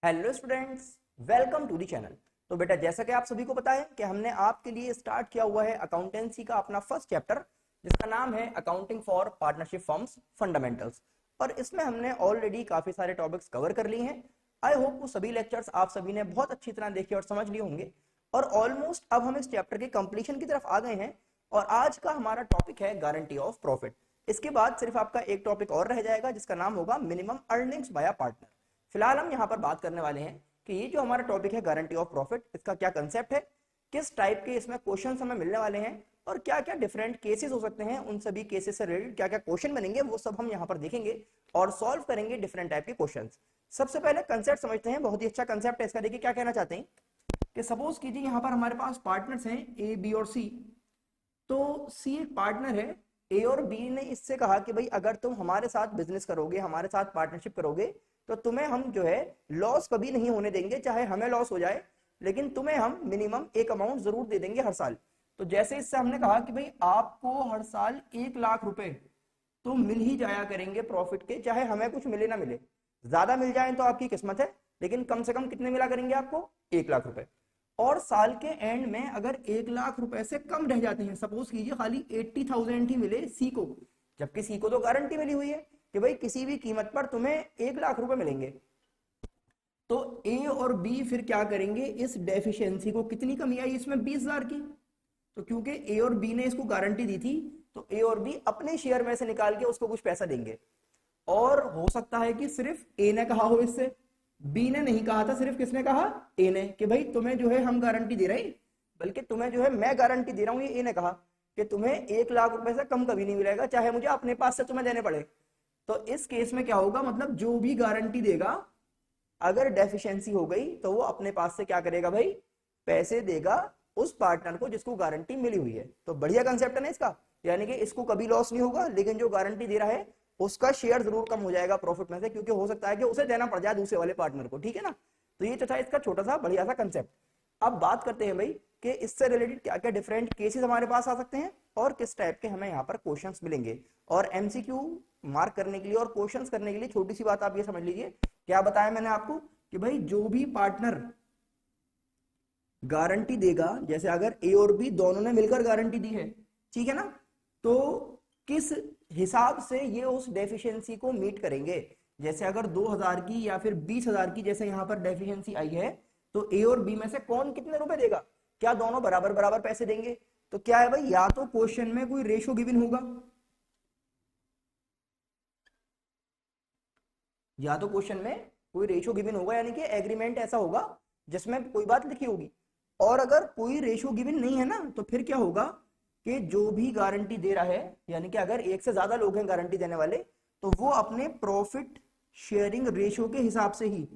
Hello students, welcome to the channel. तो बेटा, जैसा कि आप सभी को पता है कि हमने आपके लिए स्टार्ट किया हुआ है अकाउंटेंसी का अपना फर्स्ट चैप्टर, जिसका नाम है accounting for partnership firms fundamentals. और इसमें हमने ऑलरेडी काफी सारे टॉपिक्स कवर कर लिए हैं। आई होप वो सभी लेक्चर्स आप सभी ने बहुत अच्छी तरह देखे और समझ लिए होंगे। और ऑलमोस्ट अब हम इस चैप्टर के कंप्लीशन की तरफ आ गए हैं। और आज का हमारा टॉपिक है गारंटी ऑफ प्रॉफिट। इसके बाद सिर्फ आपका एक टॉपिक और रह जाएगा, जिसका नाम होगा मिनिमम अर्निंग्स बाय पार्टनर। फिलहाल हम यहाँ पर बात करने वाले हैं कि ये जो हमारा टॉपिक है गारंटी ऑफ प्रॉफिट, इसका क्या कंसेप्ट है, किस टाइप के इसमें क्वेश्चन हमें मिलने वाले हैं और क्या क्या डिफरेंट केसेस हो सकते हैं, उन सभी केसेस से रिलेटेड क्या क्या क्वेश्चन बनेंगे वो सब हम यहाँ पर देखेंगे और सॉल्व करेंगे डिफरेंट टाइप के क्वेश्चन। सबसे पहले कंसेप्ट समझते हैं, बहुत ही अच्छा कंसेप्ट है इसका। देखिए क्या कहना चाहते हैं कि सपोज कीजिए यहाँ पर हमारे पास पार्टनर्स हैं ए, बी और सी। तो सी एक पार्टनर है, ए और बी ने इससे कहा कि भाई अगर तुम हमारे साथ बिजनेस करोगे, हमारे साथ पार्टनरशिप करोगे, तो तुम्हें हम जो है लॉस कभी नहीं होने देंगे, चाहे हमें लॉस हो जाए, लेकिन तुम्हें हम मिनिमम एक अमाउंट जरूर दे देंगे हर साल। तो जैसे इससे हमने कहा कि भाई आपको हर साल 1 लाख रुपए तो मिल ही जाया करेंगे प्रॉफिट के, चाहे हमें कुछ मिले ना मिले। ज्यादा मिल जाए तो आपकी किस्मत है, लेकिन कम से कम कितने मिला करेंगे आपको? 1 लाख रुपए। और साल के एंड में अगर 1 लाख रुपए से कम रह जाते हैं, सपोज कीजिए खाली 80,000 ही मिले सी को, जबकि सी को तो गारंटी मिली हुई है कि भाई किसी भी कीमत पर तुम्हें 1 लाख रुपए मिलेंगे, तो ए और बी फिर क्या करेंगे? इस डेफिशिएंसी को, कितनी कमी आई इसमें? 20,000 की। तो क्योंकि ए और बी ने इसको गारंटी दी थी, तो ए और बी अपने शेयर में से निकाल के उसको कुछ पैसा देंगे। और हो सकता है कि सिर्फ ए ने कहा हो इससे, बी ने नहीं कहा था, सिर्फ किसने कहा? ए ने, कि भाई तुम्हें जो है हम गारंटी दे रहे हैं, बल्कि तुम्हें जो है मैं गारंटी दे रहा हूं। ये ए ने कहा कि तुम्हें 1 लाख रुपए से कम कभी नहीं मिलेगा, चाहे मुझे अपने पास से तुम्हें देने पड़े। तो इस केस में क्या होगा? मतलब जो भी गारंटी देगा, अगर डेफिशिएंसी हो गई तो वो अपने पास से क्या करेगा भाई? पैसे देगा उस पार्टनर को जिसको गारंटी मिली हुई है। तो बढ़िया कंसेप्ट है ना इसका, यानी कि इसको कभी लॉस नहीं होगा, लेकिन जो गारंटी दे रहा है उसका शेयर जरूर कम हो जाएगा प्रॉफिट में से, क्योंकि हो सकता है कि उसे देना पड़ जाए दूसरे वाले पार्टनर को। ठीक है ना? तो ये तो था इसका छोटा सा बढ़िया सा कंसेप्ट। अब बात करते हैं भाई कि इससे रिलेटेड क्या क्या डिफरेंट केसेस हमारे पास आ सकते हैं और किस टाइप के हमें यहाँ पर क्वेश्चंस मिलेंगे। और एमसीक्यू मार्क करने के लिए और क्वेश्चंस करने के लिए छोटी सी बात आप ये समझ लीजिए, क्या बताया मैंने आपको कि भाई जो भी पार्टनर गारंटी देगा, जैसे अगर ए और बी दोनों ने मिलकर गारंटी दी है, ठीक है ना, तो किस हिसाब से ये उस डेफिशिएंसी को मीट करेंगे। जैसे अगर 2,000 की या फिर 20,000 की जैसे यहाँ पर डेफिशिएंसी आई है, तो ए और बी में से कौन कितने रुपए देगा? क्या दोनों बराबर बराबर पैसे देंगे? तो क्या है भाई, या तो क्वेश्चन में कोई रेशो गिवन होगा, या तो क्वेश्चन में कोई रेशो गिवन होगा, यानी कि एग्रीमेंट ऐसा होगा जिसमें कोई बात लिखी होगी। और अगर कोई रेशो गिवन नहीं है ना, तो फिर क्या होगा कि जो भी गारंटी दे रहा है, यानी कि अगर एक से ज्यादा लोग हैं गारंटी देने वाले, तो वो अपने प्रॉफिट शेयरिंग रेशो के हिसाब से ही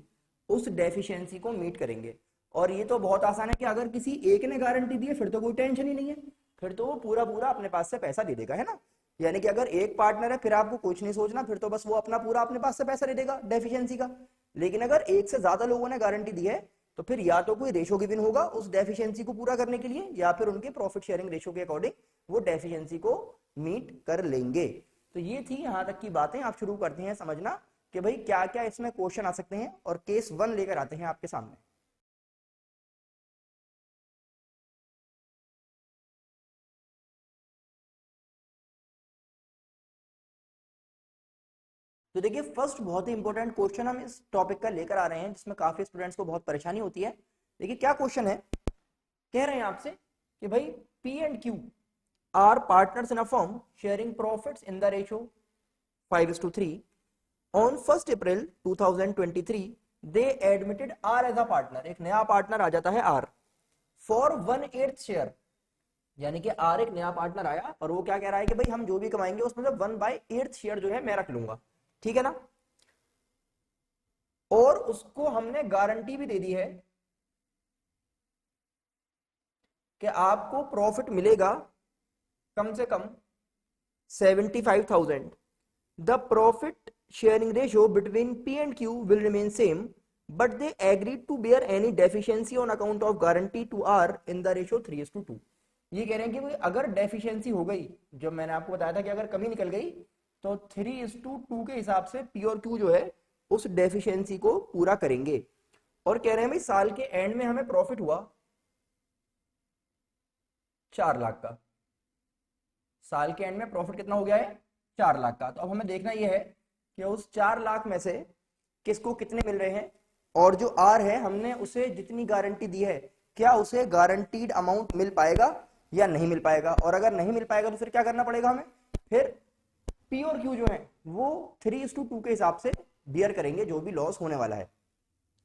उस डेफिशिएंसी को मीट करेंगे। और ये तो बहुत आसान है कि अगर किसी एक ने गारंटी दी है, फिर तो कोई टेंशन ही नहीं है, फिर तो वो पूरा पूरा अपने पास से पैसा दे देगा, है ना। यानी कि अगर एक पार्टनर है, फिर आपको कुछ नहीं सोचना, फिर तो बस वो अपना पूरा अपने पास से पैसा दे देगा डेफिशिएंसी का। लेकिन अगर एक से ज्यादा लोगों ने गारंटी दी है, तो फिर या तो कोई रेशो गिवन होगा उस डेफिशिएंसी को पूरा करने के लिए, या फिर उनके प्रॉफिट शेयरिंग रेशो के अकॉर्डिंग वो डेफिशिएंसी को मीट कर लेंगे। तो ये थी यहां तक की बातें। आप शुरू करते हैं समझना कि भाई क्या क्या इसमें क्वेश्चन आ सकते हैं, और केस 1 लेकर आते हैं आपके सामने। तो देखिए, फर्स्ट बहुत ही इंपॉर्टेंट क्वेश्चन हम इस टॉपिक का लेकर आ रहे हैं, जिसमें काफी स्टूडेंट्स को बहुत परेशानी होती है। देखिए क्या क्वेश्चन है, कह रहे हैं आपसे कि भाई P and Q are partners in a firm sharing profits in the ratio 5:3 on 1 April 2023 they admitted R as a partner. एक नया पार्टनर आ जाता है आर फॉर 1/8 शेयर, यानी कि आर एक नया पार्टनर आया और वो क्या कह रहा है कि भाई हम जो भी कमाएंगे उसमें से 1/8 शेयर जो है मैं रख लूंगा, ठीक है ना। और उसको हमने गारंटी भी दे दी है कि आपको प्रॉफिट मिलेगा कम से कम 75,000। The profit sharing ratio between P and Q will remain same, but they agreed to bear any deficiency on account of guarantee to R in the ratio 3:2। ये कह रहे हैं कि अगर डेफिशिएंसी हो गई, जो मैंने आपको बताया था कि अगर कमी निकल गई, तो 3:2 के हिसाब से पी और क्यू जो है उस डेफिशिएंसी को पूरा करेंगे। और कह रहे हैं भाई साल के एंड में हमें प्रॉफिट हुआ 4 लाख का। साल के एंड में प्रॉफिट कितना हो गया है? 4 लाख का। तो अब हमें देखना यह है कि उस 4 लाख में से किसको कितने मिल रहे हैं, और जो आर है हमने उसे जितनी गारंटी दी है क्या उसे गारंटीड अमाउंट मिल पाएगा या नहीं मिल पाएगा। और अगर नहीं मिल पाएगा तो फिर क्या करना पड़ेगा हमें, फिर पी और क्यू जो है वो 3:2 के हिसाब से बियर करेंगे जो भी लॉस होने वाला है।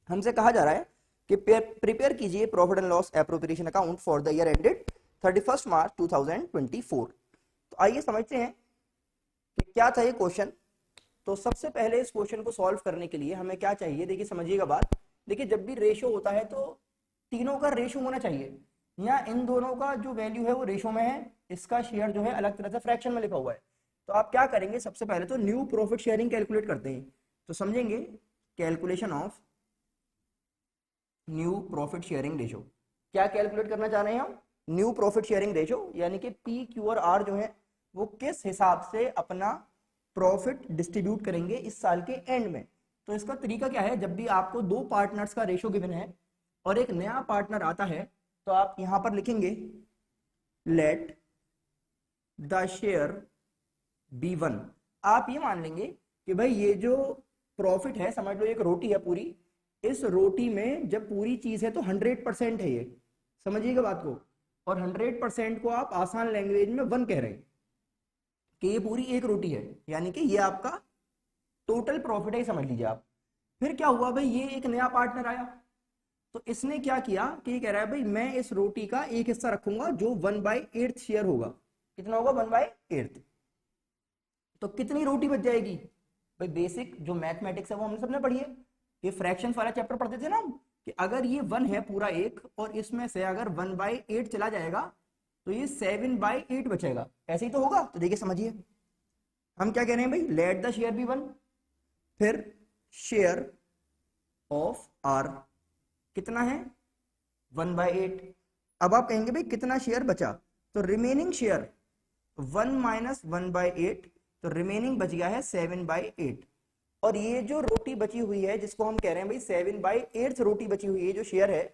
हमसे कहा जा रहा है कि प्रिपेयर कीजिए profit and loss appropriation account for the year ended 31 मार्च 2024। तो आइए समझते हैं कि क्या था ये क्वेश्चन। तो सबसे पहले इस क्वेश्चन को सॉल्व करने के लिए हमें क्या चाहिए, देखिए समझिएगा बात। देखिए जब भी रेशो होता है तो तीनों का रेशो होना चाहिए, या इन दोनों का जो वैल्यू है वो रेशो में है, इसका शेयर जो है अलग तरह से फ्रैक्शन में लिखा हुआ है। तो आप क्या करेंगे, सबसे पहले तो न्यू प्रॉफिट शेयरिंग कैलकुलेट करते हैं। तो समझेंगे calculation of new profit sharing ratio. क्या कैलकुलेट करना चाह रहे हैं हम? न्यू प्रॉफिट शेयरिंग रेशो, यानी कि पी क्यू और आर जो है वो किस हिसाब से अपना प्रॉफिट डिस्ट्रीब्यूट करेंगे इस साल के एंड में। तो इसका तरीका क्या है, जब भी आपको दो पार्टनर्स का रेशो गिवन है और एक नया पार्टनर आता है तो आप यहां पर लिखेंगे लेट द शेयर बी 1। आप ये मान लेंगे कि भाई ये जो प्रॉफिट है, समझ लो एक रोटी है पूरी, इस रोटी में जब पूरी चीज है तो 100% है ये, समझिएगा बात को। और 100% को आप आसान लैंग्वेज में 1 कह रहे हैं कि ये पूरी एक रोटी है, यानी कि ये आपका टोटल प्रॉफिट है, समझ लीजिए आप। फिर क्या हुआ भाई, ये एक नया पार्टनर आया तो इसने क्या किया कि ये कह रहा है भाई मैं इस रोटी का एक हिस्सा रखूंगा जो 1/8 शेयर होगा। कितना होगा? 1/8। तो कितनी रोटी बच जाएगी भाई? बेसिक जो मैथमेटिक्स है वो हमने सबने पढ़ी है, ये फ्रैक्शंस वाला चैप्टर पढ़ते थे ना हम, कि अगर ये 1 है पूरा एक और इसमें से अगर 1/8 चला जाएगा तो ये 7/8 बचेगा। ऐसे ही तो होगा। तो देखिए समझिए हम क्या कह रहे हैं भाई, लेट द शेयर बी 1, फिर शेयर ऑफ आर कितना है? 1/8। अब आप कहेंगे भाई कितना शेयर बचा, तो रिमेनिंग शेयर 1 - 1/8, तो रिमेनिंग बच गया है 7/8। और ये जो रोटी बची हुई है जिसको हम कह रहे हैं भाई 7/8 रोटी बची हुई है जो शेयर है,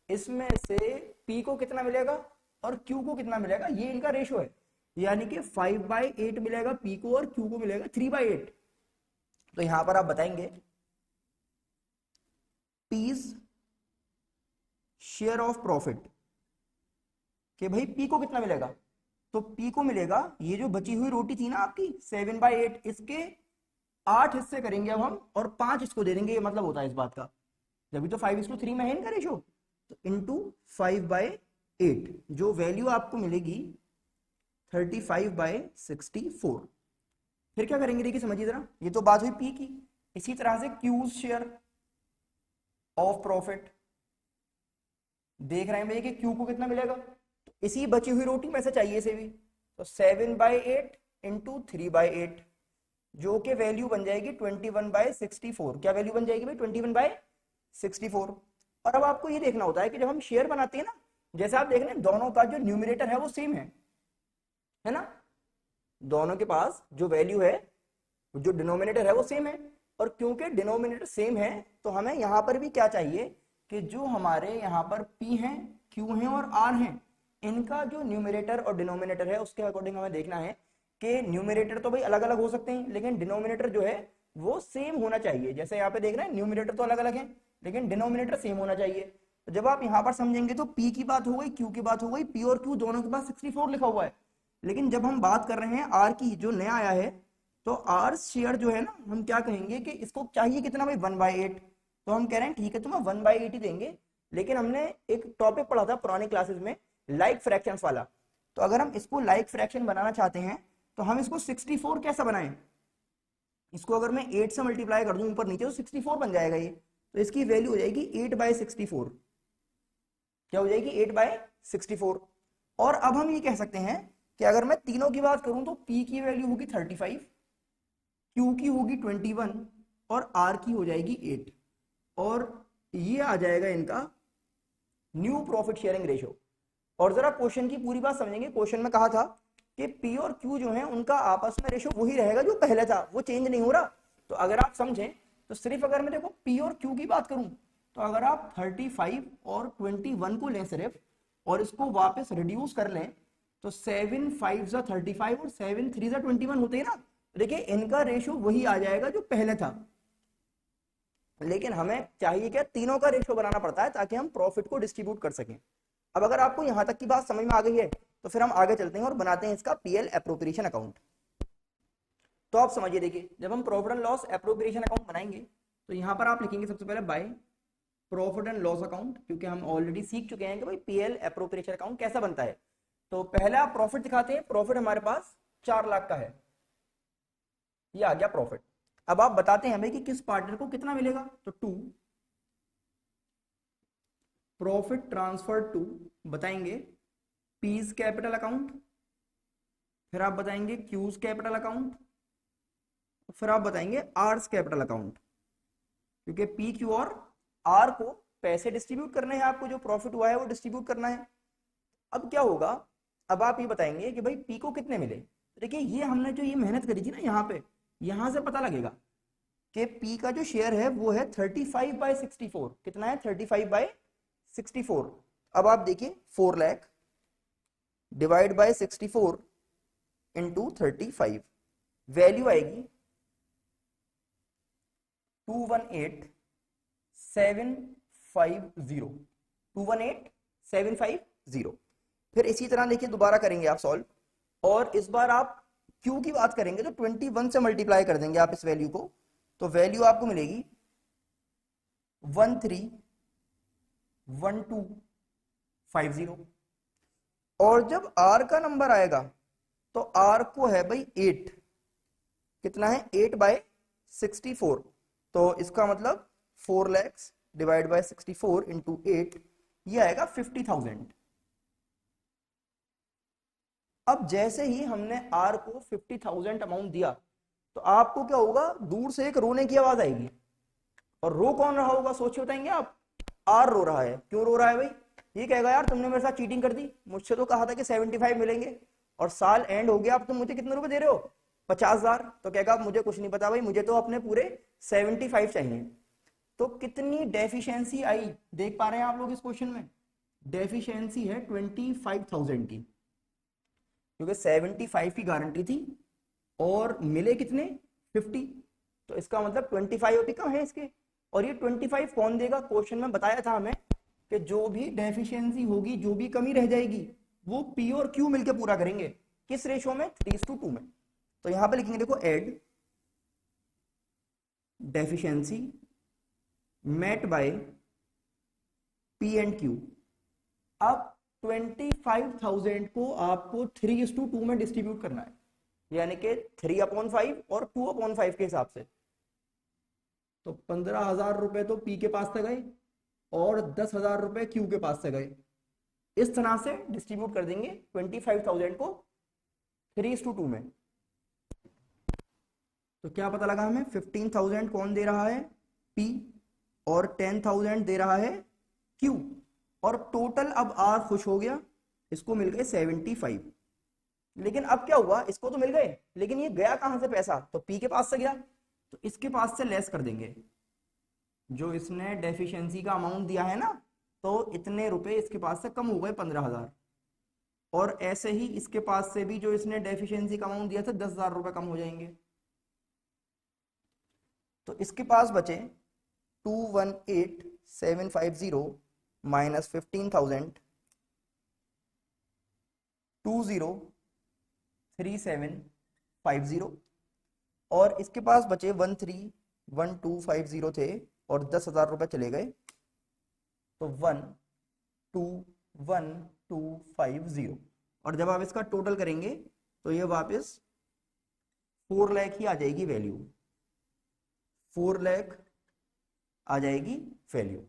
इसमें से पी को कितना मिलेगा और क्यू को कितना मिलेगा, ये इनका रेशो है, यानी कि 5/8 मिलेगा पी को और क्यू को मिलेगा 3/8। तो यहां पर आप बताएंगे पीज शेयर ऑफ प्रॉफिट कि भाई पी को कितना मिलेगा, तो पी को मिलेगा ये जो बची हुई रोटी थी ना आपकी 7/8, इसके 8 हिस्से करेंगे अब हम और 5 इसको दे देंगे। ये मतलब होता है इस बात का, जब भी तो 5:3 में है इनका रेशो, तो इंटू 5/8 जो वैल्यू आपको मिलेगी 35/64। फिर क्या करेंगे देखिए समझिए जरा, ये तो बात हुई पी की। इसी तरह से क्यूज शेयर ऑफ प्रॉफिट देख रहे हैं भैया कि क्यू को कितना मिलेगा, तो इसी बची हुई रोटी में से चाहिए इसे भी, तो 7/8 इंटू 3/8 जो कि वैल्यू बन जाएगी 21/64। क्या वैल्यू बन जाएगी भाई? 21/64। और अब आपको ये देखना होता है कि जब हम शेयर बनाते हैं ना, जैसे आप देख रहे हैं दोनों का जो न्यूमरेटर है वो सेम है ना, दोनों के पास जो वैल्यू है जो डिनोमिनेटर है वो सेम है। और क्योंकि डिनोमिनेटर सेम है तो हमें यहां पर भी क्या चाहिए कि जो हमारे यहाँ पर P हैं, Q हैं और R हैं, इनका जो न्यूमरेटर और डिनोमिनेटर है उसके अकॉर्डिंग हमें देखना है कि न्यूमरेटर तो भाई अलग अलग हो सकते हैं लेकिन डिनोमिनेटर जो है वो सेम होना चाहिए। जैसे यहाँ पे देख रहे हैं न्यूमरेटर तो अलग अलग है लेकिन डिनोमिनेटर सेम होना चाहिए। तो जब आप यहाँ पर समझेंगे तो P की बात हो गई, Q की बात हो गई, P और Q दोनों के पास 64 लिखा हुआ है। लेकिन जब हम बात कर रहे हैं R की जो नया आया है, तो R शेयर जो है ना, हम क्या कहेंगे कि इसको चाहिए कितना भाई 1/8। तो हम कह रहे हैं ठीक है तुम्हें 1/8 ही देंगे, लेकिन हमने एक टॉपिक पढ़ा था पुरानी क्लासेस में लाइक फ्रैक्शंस वाला, तो अगर हम इसको लाइक फ्रैक्शन बनाना चाहते हैं तो हम इसको 64 कैसे बनाएं, इसको अगर मैं 8 से मल्टीप्लाई कर दूं ऊपर नीचे तो 64 बन जाएगा ये। तो इसकी वैल्यू हो जाएगी 8/64। क्या हो जाएगी? 8/64। और अब हम ये कह सकते हैं कि अगर मैं तीनों की बात करूं तो P की वैल्यू होगी 35, Q की होगी 21 और R की हो जाएगी 8। और ये आ जाएगा इनका न्यू प्रॉफिट शेयरिंग रेशो। और जरा क्वेश्चन की पूरी बात समझेंगे। क्वेश्चन में कहा था कि P और Q जो है उनका आपस में रेशो वही रहेगा जो पहले था, वो चेंज नहीं हो रहा। तो अगर आप समझें तो सिर्फ अगर मैं देखो P और Q की बात करूं तो अगर आप 35 और 21 को लें सिर्फ और इसको वापस रिड्यूस कर लें तो 7 5 35 और 7 3 21 होते हैं ना। देखिए इनका रेशो वही आ जाएगा जो पहले था, लेकिन हमें चाहिए क्या, तीनों का रेशो बनाना पड़ता है ताकि हम प्रॉफिट को डिस्ट्रीब्यूट कर सकें। अब अगर आपको यहां तक की बात समझ में आ गई है तो फिर हम आगे चलते हैं और बनाते हैं इसका पीएल एप्रोप्रिएशन अकाउंट। तो आप समझिए, देखिए जब हम profit and loss appropriation account बनाएंगे तो यहां पर आप लिखेंगे सबसे पहले by profit and loss account, क्योंकि हम ऑलरेडी सीख चुके हैं कि भाई पीएल एप्रोप्रिएशन अकाउंट कैसा बनता है। तो पहले आप प्रॉफिट दिखाते हैं, प्रॉफिट हमारे पास 4 लाख का है, ये आ गया प्रॉफिट। अब आप बताते हैं हमें कि किस पार्टनर को कितना मिलेगा, तो 2 प्रॉफिट ट्रांसफर टू बताएंगे पीज कैपिटल अकाउंट, फिर आप बताएंगे क्यूज कैपिटल अकाउंट, फिर आप बताएंगे आर्स कैपिटल अकाउंट, क्योंकि पी क्यू और आर को पैसे डिस्ट्रीब्यूट करने हैं, आपको जो प्रॉफिट हुआ है वो डिस्ट्रीब्यूट करना है। अब क्या होगा, अब आप ये बताएंगे कि भाई पी को कितने मिले। देखिए ये हमने जो ये मेहनत करी थी ना यहाँ पे, यहां से पता लगेगा कि पी का जो शेयर है वो है 35/64। कितना है, 35/64। अब आप देखिए 4 lakh divide by 64 into 35, value आएगी 218,750, 218,750। फिर इसी तरह देखिए दोबारा करेंगे आप सॉल्व, और इस बार आप क्यू की बात करेंगे तो 21 से मल्टीप्लाई कर देंगे आप इस वैल्यू को, तो वैल्यू आपको मिलेगी 131250। और जब आर का नंबर आएगा तो आर को है भाई 8, कितना है 8/64, तो इसका मतलब 4 लाख डिवाइड बाय 64 इंटू 8, ये आएगा 50,000। अब जैसे ही हमने आर को 50,000 अमाउंट दिया तो आपको क्या होगा, दूर से एक रोने की आवाज आएगी, और रो कौन रहा होगा सोचिए, बताएंगे आप। आर रो रहा है। क्यों रो रहा है भाई, ये कहेगा यार तुमने मेरे साथ चीटिंग कर दी, मुझसे तो कहा था कि 75 मिलेंगे और साल एंड हो गया, अब तुम मुझे कितने रुपए दे रहे हो, 50,000। तो कहेगा मुझे कुछ नहीं पता भाई, मुझे तो अपने पूरे 75 चाहिए। तो कितनी डेफिशिएंसी आई देख पा रहे हैं आप लोग इस क्वेश्चन में, डेफिशिएंसी है 25,000 की, क्योंकि 75 की गारंटी थी और मिले कितने 50, तो इसका मतलब 25 होती कम है इसके। और ये 25 कौन देगा, क्वेश्चन में बताया था हमें कि जो भी डेफिशिएंसी होगी, जो भी कमी रह जाएगी, वो पी और क्यू मिलकर पूरा करेंगे। किस रेशो में, 3:2 में। तो यहां पे लिखेंगे देखो add deficiency met by P and Q. अब 25,000 को आपको 3:2 में डिस्ट्रीब्यूट करना है, यानी कि 3/5 और 2/5 के हिसाब से। तो 15,000 रुपए तो पी के पास से गए और 10,000 रुपए क्यू के पास से गए। इस तरह से डिस्ट्रीब्यूट कर देंगे 25,000 को 3:2 में। तो क्या पता लगा हमें, 15,000 कौन दे रहा है, पी, और 10,000 दे रहा है क्यू, और टोटल अब आर खुश हो गया, इसको मिल गए 75। लेकिन अब क्या हुआ, इसको तो मिल गए लेकिन ये गया कहां से पैसा, तो पी के पास से गया, तो इसके पास से लेस कर देंगे। जो इसने डेफिशिएंसी का अमाउंट दिया है ना, तो इतने रुपए इसके पास से कम हो गए 15,000, और ऐसे ही इसके पास से भी जो इसने डेफिशिएंसी का अमाउंट दिया था 10,000 रुपए कम हो जाएंगे। तो इसके पास बचे 218,750 माइनस 15,000 20,3750, और इसके पास बचे 131250 थे और 10,000 रुपए चले गए, तो 121,250। और जब आप इसका टोटल करेंगे तो ये वापस 4 लाख ही आ जाएगी वैल्यू, 4 लाख आ जाएगी वैल्यू।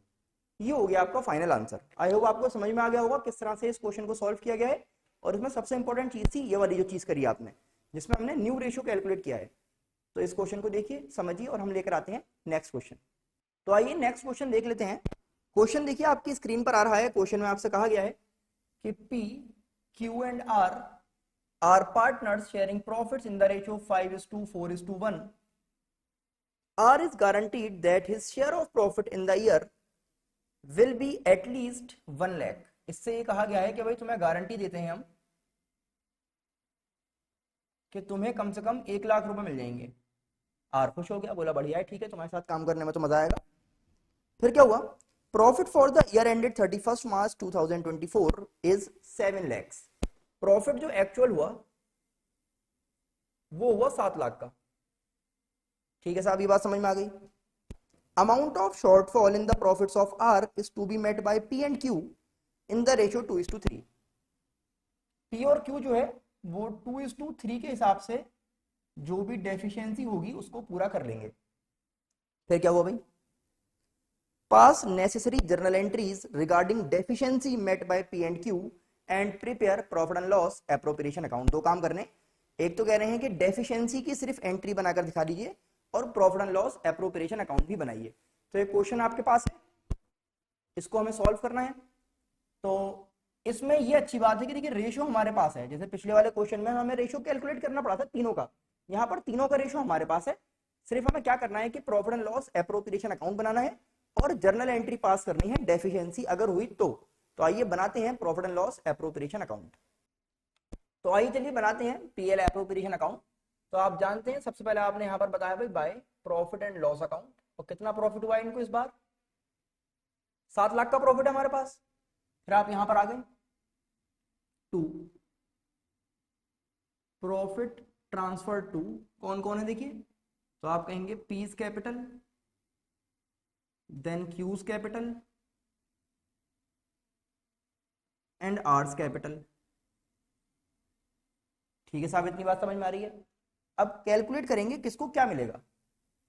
ये हो गया आपका फाइनल आंसर। आई होप आपको समझ में आ गया होगा किस तरह से इस क्वेश्चन को सॉल्व किया गया है। और इसमें सबसे इंपॉर्टेंट चीज थी ये वाली जो चीज करी आपने, जिसमें हमने न्यू रेशियो कैलकुलेट किया है। तो इस क्वेश्चन को देखिए, समझिए, और हम लेकर आते हैं नेक्स्ट क्वेश्चन। तो आइए नेक्स्ट क्वेश्चन देख लेते हैं। क्वेश्चन देखिए आपकी स्क्रीन पर आ रहा है। क्वेश्चन में आपसे कहा गया है कि P, Q and R partners sharing profits in the ratio 5:4:1. R is guaranteed that his share of profit in the year will be at least 1 lakh. इससे ये कहा गया है कि भाई तुम्हें गारंटी देते हैं हम कि तुम्हें कम से कम 1 लाख रुपए मिल जाएंगे। आर खुश हो गया, बोला बढ़िया है, ठीक है, तुम्हारे साथ काम करने में तो मजा आएगा। फिर क्या हुआ, profit for the year ended 31 March 2024 is 7 lakhs। Profit जो एक्चुअल हुआ वो हुआ 7 लाख का। ठीक है साहब, ये बात समझ में आ गई। Amount of shortfall in the profits of R is to be met by P and Q in the ratio 2:3। P और क्यू जो है वो 2:3 के हिसाब से जो भी डेफिशिएंसी होगी उसको पूरा कर लेंगे। फिर क्या हुआ भाई, pass necessary journal entries regarding deficiency met by P and Q and prepare profit and loss appropriation account. दो काम करने, एक तो कह रहे हैं कि डेफिशिएंसी की सिर्फ एंट्री बनाकर दिखा दीजिए और profit and loss appropriation account भी बनाइए। तो एक क्वेश्चन आपके पास है, इसको हमें सॉल्व करना है। तो इसमें ये अच्छी बात है कि देखिए रेशियो हमारे पास है। जैसे पिछले वाले क्वेश्चन में हमें रेशियो कैलकुलेट करना पड़ा था तीनों का, यहाँ पर तीनों का रेशियो हमारे पास है। सिर्फ हमें क्या करना है कि profit and loss appropriation account बनाना है और जर्नल एंट्री पास करनी है डेफिशिएंसी अगर हुई तो आइए बनाते हैं profit and loss appropriation account. तो आइए चलिए बनाते हैं पीएल एप्रोप्रिएशन अकाउंट। तो आप जानते हैं सबसे पहले आपने यहाँ पर बताया भाई by profit and loss account. और कितना प्रॉफिट हुआ इनको इस बार, 7 लाख का प्रॉफिट है हमारे पास। फिर आप यहां पर आ गए टू प्रॉफिट ट्रांसफर टू, कौन कौन है देखिए, तो आप कहेंगे P's capital, then Q's capital and R's capital. ठीक है साहब, इतनी बात समझ में आ रही है। अब कैलकुलेट करेंगे किसको क्या मिलेगा।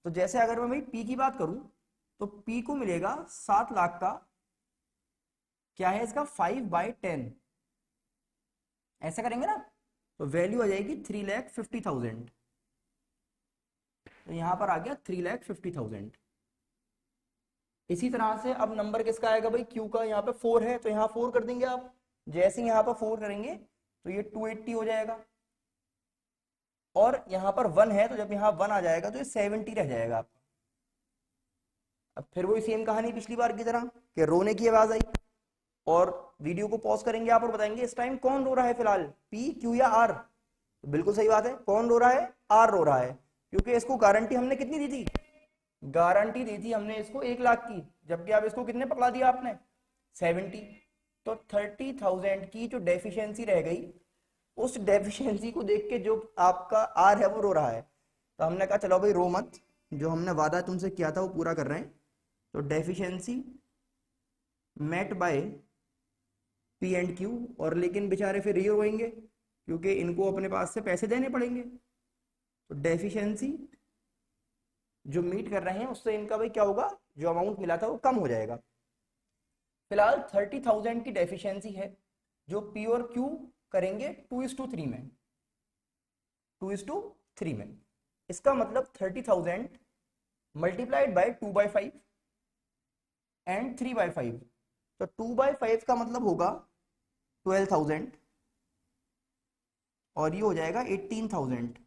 तो जैसे अगर मैं भाई पी की बात करूं तो पी को मिलेगा 7 लाख का, क्या है इसका 5/10, ऐसा करेंगे ना तो वैल्यू आ जाएगी 3,50,000। तो यहां पर आ गया 3,50,000। इसी तरह से अब नंबर किसका आएगा भाई, क्यू का। यहाँ पे 4 है तो यहाँ 4 कर देंगे आप। जैसे यहाँ पर 4 करेंगे तो ये 280 हो जाएगा। और यहाँ पर 1 है तो जब यहाँ 1 आ जाएगा तो ये 70 रह जाएगा आपका। अब फिर वही सेम कहानी पिछली बार की तरह कि रोने की आवाज आई, और वीडियो को पॉज करेंगे आप और बताएंगे इस टाइम कौन रो रहा है फिलहाल, पी क्यू या आर। तो बिल्कुल सही बात है, कौन रो रहा है, आर रो रहा है, क्योंकि इसको गारंटी हमने कितनी दी थी, गारंटी दी थी हमने इसको 1 लाख की, जबकि आप इसको कितने पकड़ा दिया आपने 70। तो 30,000 की जो डेफिशिएंसी रह गई, उस डेफिशिएंसी को देख के जो आपका आर है वो रो रहा है। तो हमने कहा चलो भाई रो मत, जो हमने वादा तुमसे किया था वो पूरा कर रहे हैं। तो deficiency met by P and Q, और लेकिन बेचारे फिर ये रोएंगे क्योंकि इनको अपने पास से पैसे देने पड़ेंगे। तो डेफिशिएंसी जो मीट कर रहे हैं उससे इनका भाई क्या होगा, जो अमाउंट मिला था वो कम हो जाएगा। फिलहाल 30,000 की डेफिशिएंसी है जो पी और क्यू करेंगे 2:3 में, 2:3 में। इसका मतलब 30,000 मल्टीप्लाइड बाय 2/5 एंड 3/5। तो 2/5 का मतलब होगा 12,000 और ये हो जाएगा 18,000।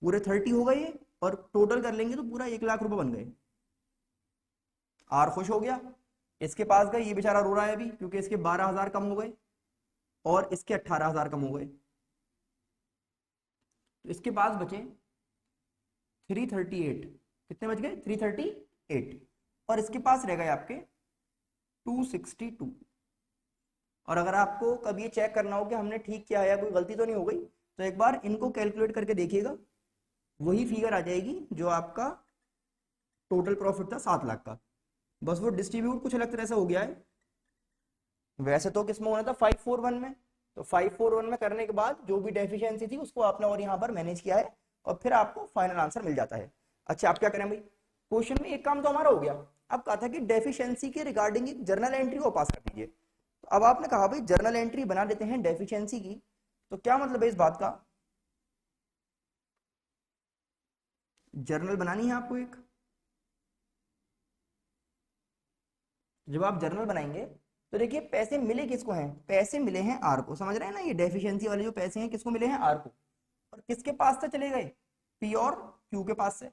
पूरे 30 हो गए और टोटल कर लेंगे तो पूरा 1 लाख रुपए बन गए। आर खुश हो गया, इसके पास गए, ये बेचारा रो रहा है अभी क्योंकि इसके 12,000 कम हो गए और इसके 18,000 कम हो गए। तो इसके पास बचे 338, कितने बच गए 338, और इसके पास रह गए आपके 262। और अगर आपको कभी ये चेक करना हो कि हमने ठीक किया है या कोई गलती तो नहीं हो गई, तो एक बार इनको कैलकुलेट करके देखिएगा, वही फिगर आ जाएगी जो आपका टोटल प्रॉफिट था 7 लाख का। बस वो डिस्ट्रीब्यूट कुछ अलग तरह से हो गया है। वैसे तो किसमें होना था 541 में, तो 541 में करने के बाद जो भी डेफिशिएंसी थी उसको आपने और यहाँ पर मैनेज किया है और फिर आपको फाइनल आंसर मिल जाता है। अच्छा आप क्या करें भाई, क्वेश्चन में एक काम तो हमारा हो गया। अब कहा था कि डेफिशिएंसी के रिगार्डिंग एक जर्नल एंट्री को पास कर दीजिए। तो अब आपने कहा भाई जर्नल एंट्री बना देते हैं डेफिशिएंसी की, तो क्या मतलब है इस बात का, जर्नल बनानी है आपको एक। जब आप जर्नल बनाएंगे तो देखिए पैसे मिले किसको हैं, पैसे मिले हैं आर को, समझ रहे हैं ना, ये डेफिशिएंसी वाले जो पैसे हैं किसको मिले हैं, आर को। और किसके पास से चले गए, पी और क्यू के पास से।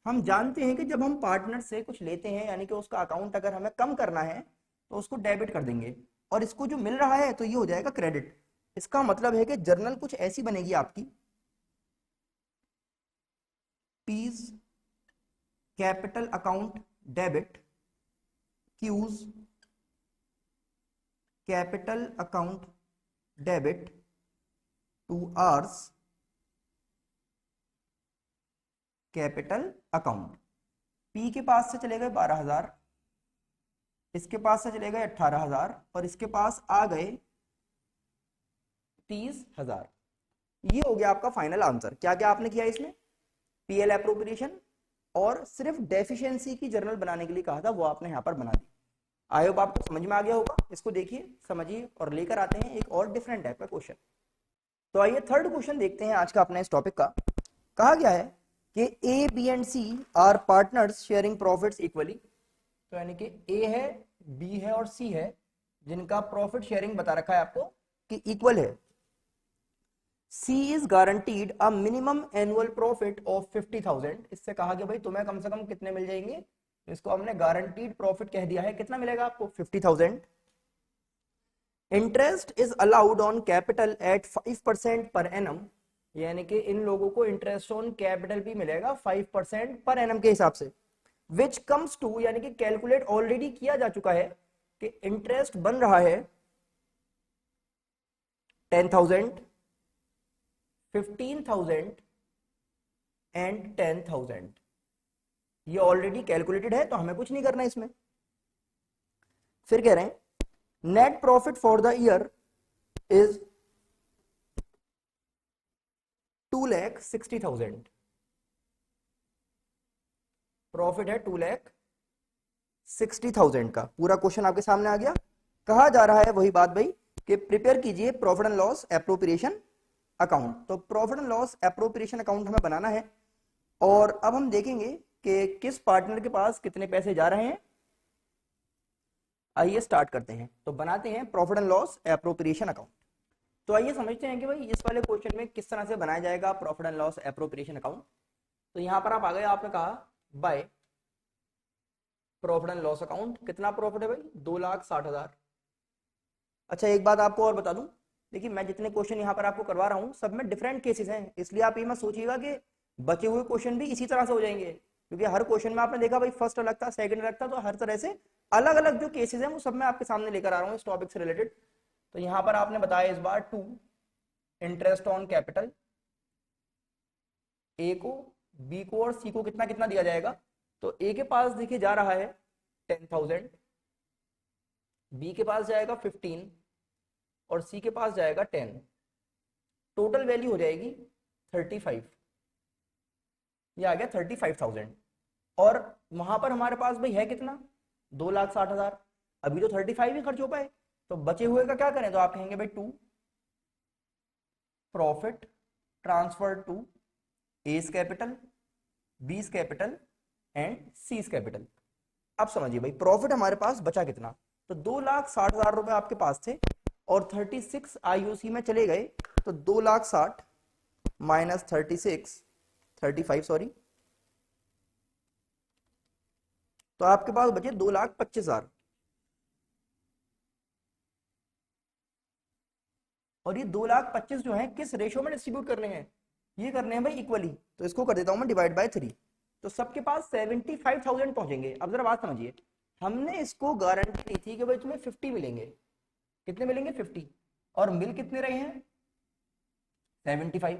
हम जानते हैं कि जब हम पार्टनर से कुछ लेते हैं यानी कि उसका अकाउंट अगर हमें कम करना है तो उसको डेबिट कर देंगे, और इसको जो मिल रहा है तो ये हो जाएगा क्रेडिट। इसका मतलब है कि जर्नल कुछ ऐसी बनेगी आपकी, P's capital account debit, Q's capital account debit to R's capital account. P के पास से चले गए 12,000, इसके पास से चले गए 18,000, और इसके पास आ गए 30,000। ये हो गया आपका फाइनल आंसर। क्या क्या आपने किया इसमें, पीएल एप्रोप्रिएशन, और सिर्फ डेफिशिएंसी की जर्नल बनाने के लिए कहा था, वो आपने यहाँ पर बना दी। आई होप आपको समझ में आ गया होगा। इसको देखिए, समझिए, और लेकर आते हैं एक और डिफरेंट टाइप का क्वेश्चन। तो आइए थर्ड क्वेश्चन देखते हैं आज का अपने इस टॉपिक का। कहा गया है कि A B and C are partners sharing profits equally. तो यानी कि ए है, बी है और सी है, जिनका प्रॉफिट शेयरिंग बता रखा है आपको कि इक्वल है। C is guaranteed a minimum annual profit of 50,000। इससे कहा गया भाई तुम्हें कम से कम कितने मिल जाएंगे, इसको हमने गारंटीड प्रॉफिट कह दिया है। कितना मिलेगा आपको, 50,000। Interest is allowed on capital eight 5% per annum, यानी कि इन लोगों को इंटरेस्ट ऑन कैपिटल भी मिलेगा 5% पर एनम के हिसाब से। विच कम्स टू, यानी कि कैलकुलेट ऑलरेडी किया जा चुका है कि इंटरेस्ट बन रहा है 10,000, 15,000 एंड 10,000। ये ऑलरेडी कैलकुलेटेड है, तो हमें कुछ नहीं करना इसमें। फिर कह रहे हैं net profit for the year is 2,60,000। Profit है 2,60,000 का। पूरा क्वेश्चन आपके सामने आ गया। कहा जा रहा है वही बात भाई कि प्रिपेयर कीजिए profit and loss appropriation account. तो profit and loss appropriation account हमें बनाना है, और अब हम देखेंगे कि किस पार्टनर के पास कितने पैसे जा रहे हैं। आइए स्टार्ट करते हैं। तो बनाते हैं profit and loss appropriation account. तो आइए समझते हैं कि भाई इस वाले क्वेश्चन में किस तरह से बनाया जाएगा profit and loss appropriation account. तो यहां पर आप आ गए, आपने कहा by profit and loss account. कितना प्रॉफिट है भाई, 2,60,000। अच्छा एक बात आपको और बता दूं, देखिए मैं जितने क्वेश्चन यहाँ पर आपको करवा रहा हूँ सब में डिफरेंट केसेस हैं, इसलिए आप ये मत सोचिएगा कि बचे हुए क्वेश्चन भी इसी तरह से हो जाएंगे, क्योंकि हर क्वेश्चन में आपने देखा भाई फर्स्ट अलग था, सेकंड अलग था, तो हर तरह से अलग अलग जो केसेस हैं वो सब मैं आपके सामने लेकर आ रहा हूँ इस टॉपिक से रिलेटेड। तो यहाँ पर आपने बताया इस बार 2 इंटरेस्ट ऑन कैपिटल, ए को, बी को और सी को कितना कितना दिया जाएगा। तो ए के पास देखिए जा रहा है 10,000, बी के पास जाएगा 15 और सी के पास जाएगा 10। टोटल वैल्यू हो जाएगी 35। ये आ गया 35,000। और वहां पर हमारे पास भाई है कितना, 2,60,000। अभी तो 35 ही खर्च हो पाए, तो बचे हुए का क्या करें, तो आप कहेंगे भाई 2 profit transfer to A's capital, B's capital and C's capital. अब समझिए भाई प्रॉफिट हमारे पास बचा कितना, तो 2,60,000 रुपए आपके पास थे और 36 आईओसी में चले गए, तो 2,60,000 माइनस 35 सॉरी, तो आपके पास बचे 2,25,000। और ये 2,25,000 जो है किस रेशो में डिस्ट्रीब्यूट करने हैं, ये करने हैं भाई इक्वली। तो इसको कर देता हूं मैं डिवाइड बाय 3, तो सबके पास 75,000 पहुंचेंगे। अब जरा बात समझिए, हमने इसको गारंटी दी थी कि भाई तुम्हें 50 मिलेंगे। कितने मिलेंगे, 50, और मिल कितने रहे हैं, 75।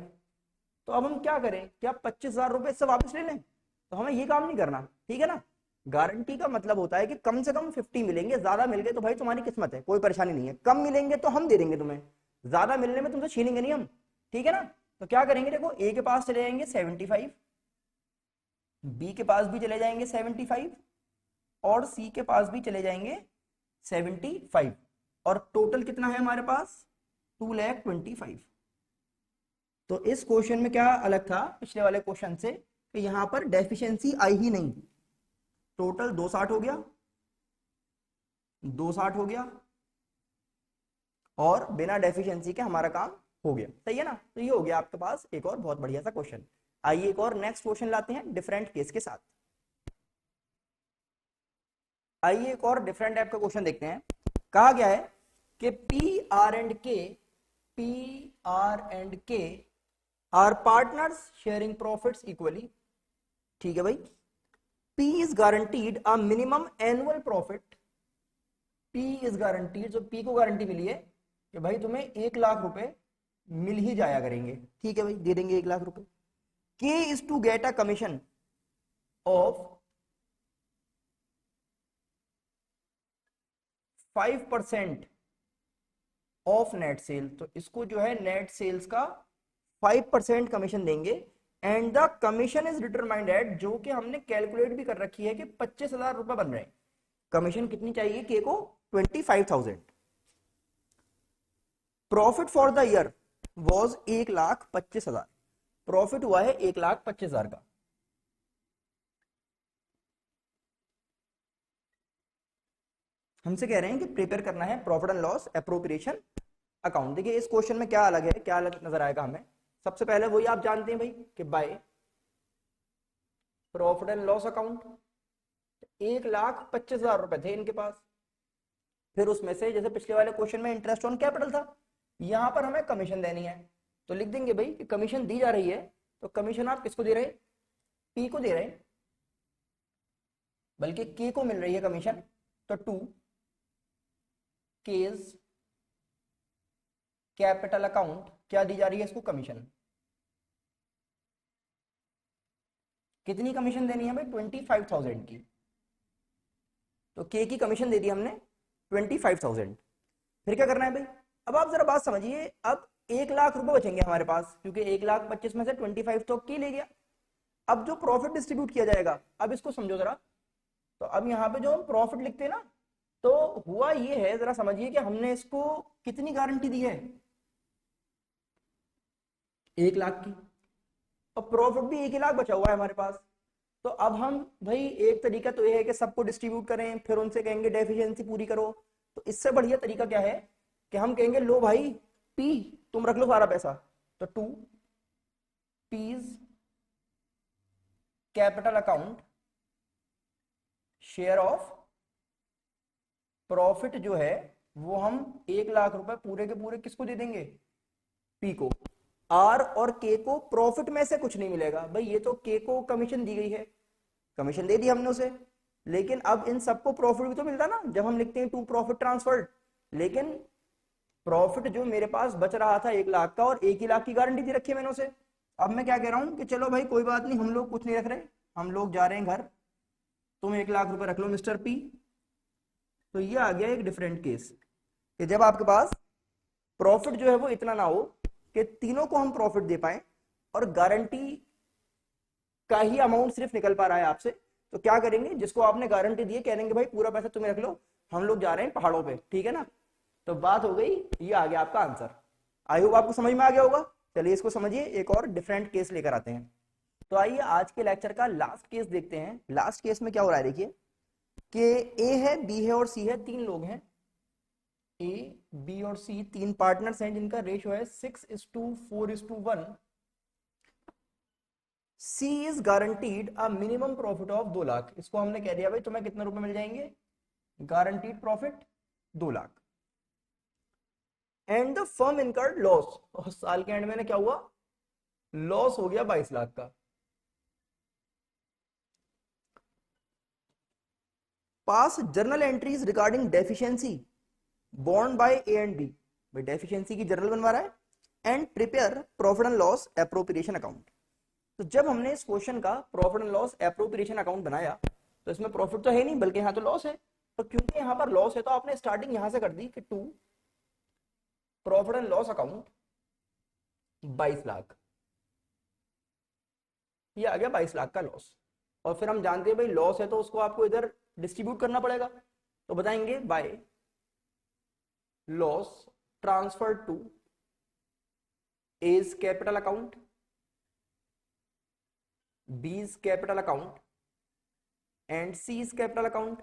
तो अब हम क्या करें, क्या 25,000 रुपए इससे वापस ले लें, तो हमें ये काम नहीं करना, ठीक है ना। गारंटी का मतलब होता है कि कम से कम 50 मिलेंगे, ज्यादा मिल गए तो भाई तुम्हारी किस्मत है, कोई परेशानी नहीं है। कम मिलेंगे तो हम दे देंगे तुम्हें, ज्यादा मिलने में तुमसे छीनेंगे नहीं हम, ठीक है ना। तो क्या करेंगे, देखो ए के पास चले जाएंगे 75, बी के पास भी चले जाएंगे 75 और सी के पास भी चले जाएंगे 75, और टोटल कितना है हमारे पास, 2,25,000। तो इस क्वेश्चन में क्या अलग था पिछले वाले क्वेश्चन से, कि यहां पर डेफिशिएंसी आई ही नहीं। टोटल 260 हो गया, 260 हो गया, और बिना डेफिशिएंसी के हमारा काम हो गया, सही है ना। तो ये हो गया आपके पास एक और बहुत बढ़िया सा क्वेश्चन। आइए एक और नेक्स्ट क्वेश्चन लाते हैं डिफरेंट केस के साथ। आइए एक और डिफरेंट टाइप का क्वेश्चन देखते हैं। कहा गया है कि P R and K are partners sharing profits equally. ठीक है भाई, P is guaranteed a minimum annual profit. P is guaranteed, जो P को गारंटी मिली है कि भाई तुम्हें 1 लाख रुपए मिल ही जाया करेंगे। ठीक है भाई, दे देंगे 1 लाख रुपए। K is to get a commission of 5% of net sale. तो इसको जो है नेट सेल्स का 5% कमीशन देंगे। And the commission is determined at, जो कि हमने कैलकुलेट भी कर रखी है कि 25,000 रुपए बन रहे हैं। कमीशन कितनी चाहिए के को? 25,000। Profit for the year was 1,25,000। Profit हुआ है 1,25,000 का। हमसे कह रहे हैं कि प्रिपेयर करना है profit and loss appropriation account. देखिए इस क्वेश्चन में क्या अलग है, क्या अलग नजर आएगा हमें। सबसे पहले वही आप जानते हैं भाई कि by profit and loss account 1,25,000 रुपए थे इनके पास। फिर उसमें से जैसे पिछले वाले क्वेश्चन में इंटरेस्ट ऑन कैपिटल था, यहां पर हमें कमीशन देनी है। तो लिख देंगे भाई कि कमीशन दी जा रही है, तो कमीशन आप किसको दे रहे हैं? पी को दे रहे हैं, बल्कि के को मिल रही है कमीशन। तो 2 केस कैपिटल अकाउंट क्या दी जा रही है इसको? कमीशन। कितनी कमीशन देनी है भाई? 25,000 की। तो के की कमीशन दे दी हमने 25,000। फिर क्या करना है भाई? अब आप जरा बात समझिए, अब 1 लाख रुपए बचेंगे हमारे पास, क्योंकि 1,25,000 में से 25 तो की ले गया। अब जो प्रॉफिट डिस्ट्रीब्यूट किया जाएगा, अब इसको समझो जरा। तो अब यहाँ पे जो हम प्रॉफिट लिखते हैं ना, तो हुआ ये है, जरा समझिए कि हमने इसको कितनी गारंटी दी है? 1 लाख की। और प्रॉफिट भी 1 ही लाख बचा हुआ है हमारे पास। तो अब हम भाई, एक तरीका तो ये है कि सबको डिस्ट्रीब्यूट करें, फिर उनसे कहेंगे डेफिशिएंसी पूरी करो। तो इससे बढ़िया तरीका क्या है कि हम कहेंगे लो भाई पी, तुम रख लो सारा पैसा। तो 2 P's capital account share of profit जो है वो हम 1 लाख रुपए पूरे के पूरे किसको दे देंगे? पी को। आर और के को प्रॉफिट में से कुछ नहीं मिलेगा भाई, ये तो के को कमीशन दी गई है, कमीशन दे दी हमने उसे। लेकिन अब इन सबको प्रॉफिट भी तो मिलता ना जब हम लिखते हैं टू प्रॉफिट ट्रांसफर्ड। लेकिन प्रॉफिट जो मेरे पास बच रहा था 1 लाख का, और 1 ही लाख की गारंटी दी रखी है मैंने उसे। अब मैं क्या कह रहा हूं कि चलो भाई कोई बात नहीं, हम लोग कुछ नहीं रख रहे, हम लोग जा रहे हैं घर, तुम 1 लाख रुपए रख लो मिस्टर पी। तो ये आ गया एक डिफरेंट केस कि जब आपके पास प्रॉफिट जो है वो इतना ना हो कि तीनों को हम प्रॉफिट दे पाए, और गारंटी का ही अमाउंट सिर्फ निकल पा रहा है आपसे। तो क्या करेंगे, जिसको आपने गारंटी दी है कह देंगे भाई पूरा पैसा तुम्हें रख लो, हम लोग जा रहे हैं पहाड़ों पे। ठीक है ना? तो बात हो गई, ये आ गया आपका आंसर। आई होप आपको समझ में आ गया होगा। चलिए इसको समझिए, एक और डिफरेंट केस लेकर आते हैं। तो आइए आज के लेक्चर का लास्ट केस देखते हैं। लास्ट केस में क्या हो रहा है देखिए कि ए है, बी है और सी है, 3 लोग हैं। ए, बी और सी 3 पार्टनर्स हैं जिनका रेशियो है 6:4:1। C is guaranteed a minimum profit of 2 lakh. इसको हमने कह दिया भाई तुम्हें कितने रुपए मिल जाएंगे? Guaranteed profit 2 lakh. And the firm incurred loss, और साल के एंड में क्या हुआ? लॉस हो गया 22 लाख का। Pass journal entries regarding deficiency borne by A and B. भाई डेफिशिएंसी की जर्नल बनवा रहा है। And prepare profit and loss appropriation account. तो जब हमने इस क्वेश्चन का profit and loss appropriation account बनाया, तो इसमें प्रॉफिट तो है नहीं बल्कि यहाँ तो लॉस है। तो क्योंकि यहाँ पर लॉस है तो आपने स्टार्टिंग यहां से कर दी कि 2 profit and loss account 22 lakh. ये आ गया 22 लाख का लॉस। और फिर हम जानते हैं भाई लॉस है तो उसको आपको इधर डिस्ट्रीब्यूट करना पड़ेगा। तो बताएंगे by loss transfer to A's capital account, B's capital account and C's capital account.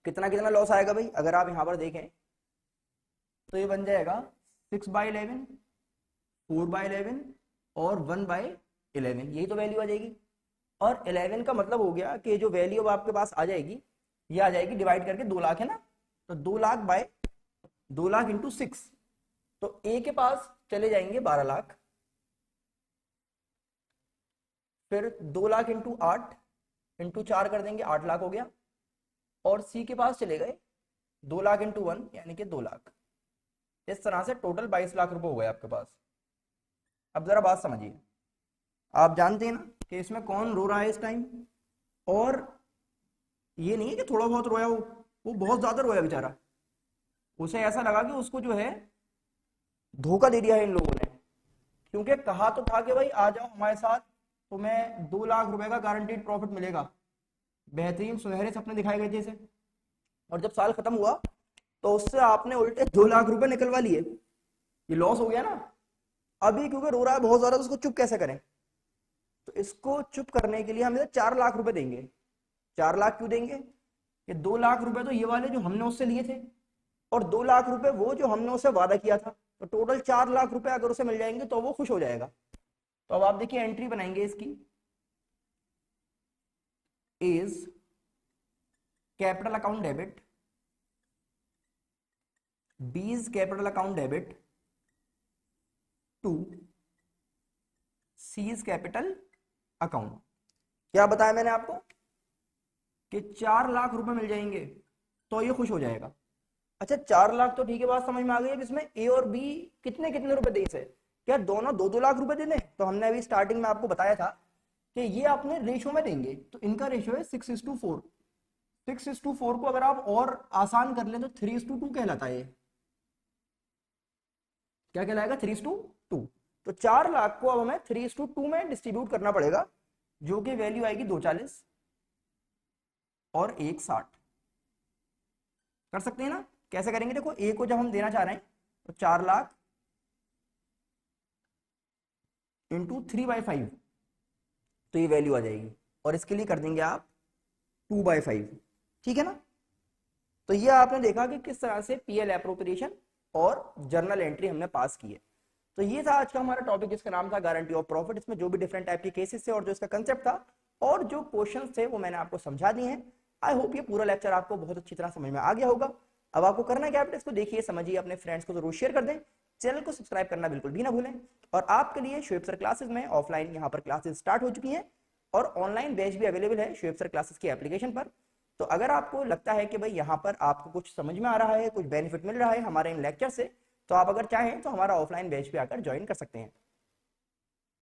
कितना कितना लॉस आएगा भाई? अगर आप यहां पर देखें तो ये बन जाएगा 6/11, 4/11 और 1/11। यही तो वैल्यू आ जाएगी। और 11 का मतलब हो गया कि जो वैल्यू अब आपके पास आ जाएगी ये आ जाएगी डिवाइड करके 2 लाख है ना, तो 2 लाख बाय 2 लाख इंटू 6, तो ए के पास चले जाएंगे 12 लाख, फिर 2 लाख इंटू 8 इंटू 4 कर देंगे 8 लाख हो गया, और सी के पास चले गए 2 लाख इंटू 1 यानी कि 2 लाख। इस तरह से टोटल 22 लाख रुपए हो गए आपके पास। अब जरा बात समझिए, आप जानते हैं ना कि इसमें कौन रो रहा है इस टाइम, और ये नहीं है कि थोड़ा बहुत रोया वो बहुत ज्यादा रोया बेचारा, उसे ऐसा लगा कि उसको जो है धोखा दे दिया है इन लोगों ने, क्योंकि कहा तो था कि भाई आ जाओ हमारे साथ, तुम्हें 2 लाख रुपए का गारंटीड प्रॉफिट मिलेगा, बेहतरीन सुनहरे सपने दिखाए गए थे इसे, और जब साल खत्म हुआ तो उससे आपने उल्टे 2 लाख रुपए निकलवा लिए, ये लॉस हो गया ना। अभी क्योंकि रो रहा है बहुत ज्यादा तो उसको चुप कैसे करें, तो इसको चुप करने के लिए हम इसे 4 लाख रुपए देंगे। 4 लाख क्यों देंगे कि 2 लाख रुपए तो ये वाले जो हमने उससे लिए थे, और 2 लाख रुपए वो जो हमने उससे वादा किया था, तो टोटल 4 लाख रुपए अगर उसे मिल जाएंगे तो वो खुश हो जाएगा। तो अब आप देखिए एंट्री बनाएंगे इसकी, A's capital account debit, B's capital account debit to C's capital account. क्या बताया मैंने आपको कि 4 लाख रुपए मिल जाएंगे तो ये खुश हो जाएगा। अच्छा 4 लाख तो ठीक है, बात समझ में आ गई। अब इसमें ए और बी कितने कितने रुपए दे इसे, क्या दोनों 2-2 लाख रुपए दे दें? तो हमने अभी स्टार्टिंग में आपको बताया था कि ये आपने रेशो में देंगे, तो इनका रेशो है 6:4। 6:4 को अगर आप और आसान कर लें तो 3:2 कहलाता है। क्या कहलाएगा? 3:2। तो 4 लाख को अब हमें 3:2 में डिस्ट्रीब्यूट करना पड़ेगा, जो कि वैल्यू आएगी 240 और 160। कर सकते हैं ना? कैसे करेंगे? देखो ए को जब हम देना चाह रहे हैं तो 4 लाख इंटू 3/5, तो ये वैल्यू आ जाएगी, और इसके लिए कर देंगे आप 2/5। ठीक है ना? तो ये आपने देखा कि किस तरह से पीएल एप्रोप्रिएशन और जर्नल एंट्री हमने पास की है। तो ये था आज का हमारा टॉपिक, जिसका नाम था गारंटी ऑफ प्रॉफिट। इसमें जो भी डिफरेंट टाइप के केसेस थे और जो इसका कंसेप्ट था और जो क्वेश्चंस थे वो मैंने आपको समझा दिए हैं। आई होप ये पूरा लेक्चर आपको बहुत अच्छी तरह समझ में आ गया होगा। अब आपको करना क्या है, इसको देखिए, समझिए, अपने फ्रेंड्स को जरूर शेयर कर दें, चैनल को सब्सक्राइब करना बिल्कुल भी ना भूलें। और आपके लिए शुएब सर क्लासेस में ऑफलाइन यहाँ पर क्लासेस स्टार्ट हो चुकी हैं और ऑनलाइन बैच भी अवेलेबल है शुएब सर क्लासेस की एप्लीकेशन पर। तो अगर आपको लगता है कि भाई यहाँ पर आपको कुछ समझ में आ रहा है, कुछ बेनिफिट मिल रहा है हमारे इन लेक्चर से, तो आप अगर चाहें तो हमारा ऑफलाइन बैच भी आकर ज्वाइन कर सकते हैं।